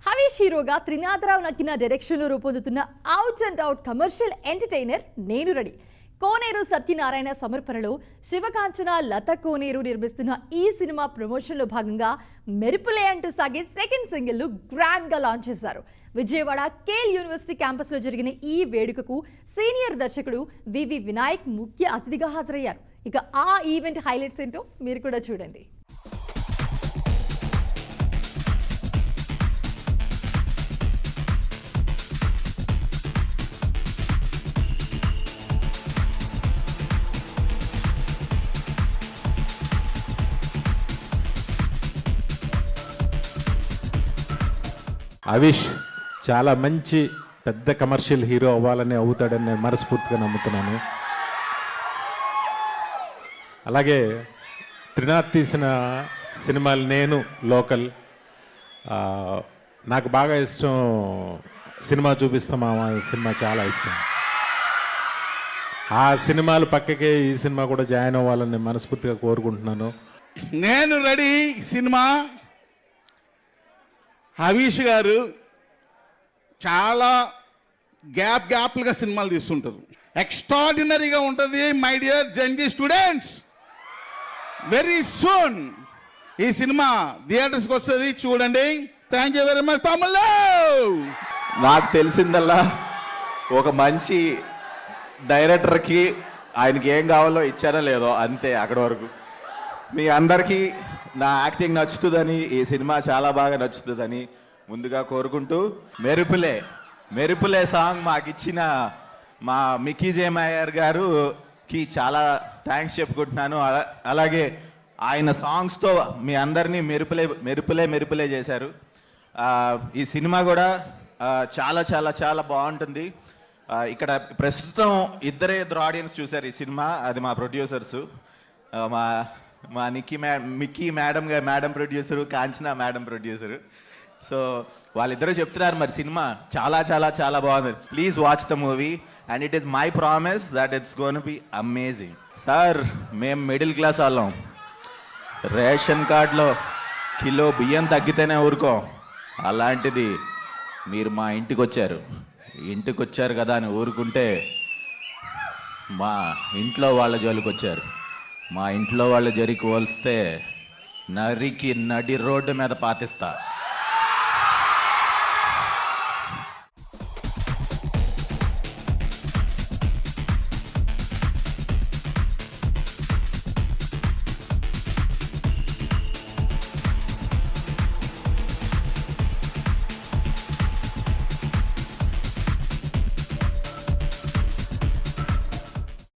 హరీష్ హీరోగా త్రినాథరావు నక్కిన డైరెక్షన్లో రూపొందుతున్న out and out commercial entertainer నేను రెడీ. కోనేరు సత్యనారాయణ సమర్పణలో శివకాంచన లత కోనేరు నిర్మిస్తున్న ఈ సినిమా ప్రమోషన్లో భాగంగా మెరుపులే అంటూ సాగే సెకండ్ సింగిల్ గ్రాండ్ గా లాంచ్ చేశారు. విజయవాడ కేల్ యూనివర్సిటీ క్యాంపస్ లో జరిగిన ఈ వేడుకకు సీనియర్ దర్శకుడు వివి వినాయక్ ముఖ్య అతిథిగా హాజరయ్యారు. ఇక ఆ ఈవెంట్ హైలైట్స్ ఏంటో మీరు కూడా చూడండి. అవిష్ చాలా మంచి పెద్ద కమర్షియల్ హీరో అవ్వాలని అవుతాడని నేను మనస్ఫూర్తిగా నమ్ముతున్నాను. అలాగే త్రినాథ్ తీసిన సినిమాలు నేను లోకల్ నాకు బాగా ఇష్టం. సినిమా చూపిస్తామా సినిమా చాలా ఇష్టం. ఆ సినిమాలు పక్కకే ఈ సినిమా కూడా జాయిన్ అవ్వాలని మనస్ఫూర్తిగా కోరుకుంటున్నాను. నేను రెడీ సినిమా హరీష్ గారు చాలా గ్యాప్లుగా సినిమాలు తీస్తుంటారు. ఎక్స్ట్రాడినరీగా ఉంటుంది. My dear Gen Z students, very soon ఈ సినిమా థియేటర్స్కి వస్తుంది, చూడండి. Thank you very much. తమ్ముళ్ళు, నాకు తెలిసిందల్లా ఒక మంచి డైరెక్టర్కి ఆయనకి ఏం కావాలో ఇచ్చారో లేదో అంతే, అక్కడి వరకు. మీ అందరికీ నా యాక్టింగ్ నచ్చుతుందని, ఈ సినిమా చాలా బాగా నచ్చుతుందని ముందుగా కోరుకుంటూ, మెరుపులే సాంగ్ మాకు ఇచ్చిన మా మిక్కీ జేమయ్యర్ గారుకి చాలా థ్యాంక్స్ చెప్పుకుంటున్నాను. అలాగే ఆయన సాంగ్స్తో మీ అందరినీ మెరుపులే చేశారు. ఈ సినిమా కూడా చాలా చాలా చాలా బాగుంటుంది. ఇక్కడ ప్రస్తుతం ఇద్దరు ఆడియన్స్ చూశారు ఈ సినిమా. అది మా ప్రొడ్యూసర్సు, మా Mickey madam producer, Kanchana madam producer. So వాళ్ళిద్దరూ చెప్తున్నారు మరి సినిమా చాలా చాలా చాలా బాగుంది. Please watch the movie and it is my promise that it's gonna be amazing. Sir, మేము మిడిల్ క్లాస్ వాళ్ళం. రేషన్ కార్డులో కిలో బియ్యం తగ్గితేనే ఊరుకోం. అలాంటిది మీరు మా ఇంటికి వచ్చారు కదా అని ఊరుకుంటే మా ఇంట్లో వాళ్ళ జోలికి వచ్చారు. మా ఇంట్లో వాళ్ళు జరిగి పోల్స్తే నరికి నడి రోడ్డు మీద పాతిస్తా.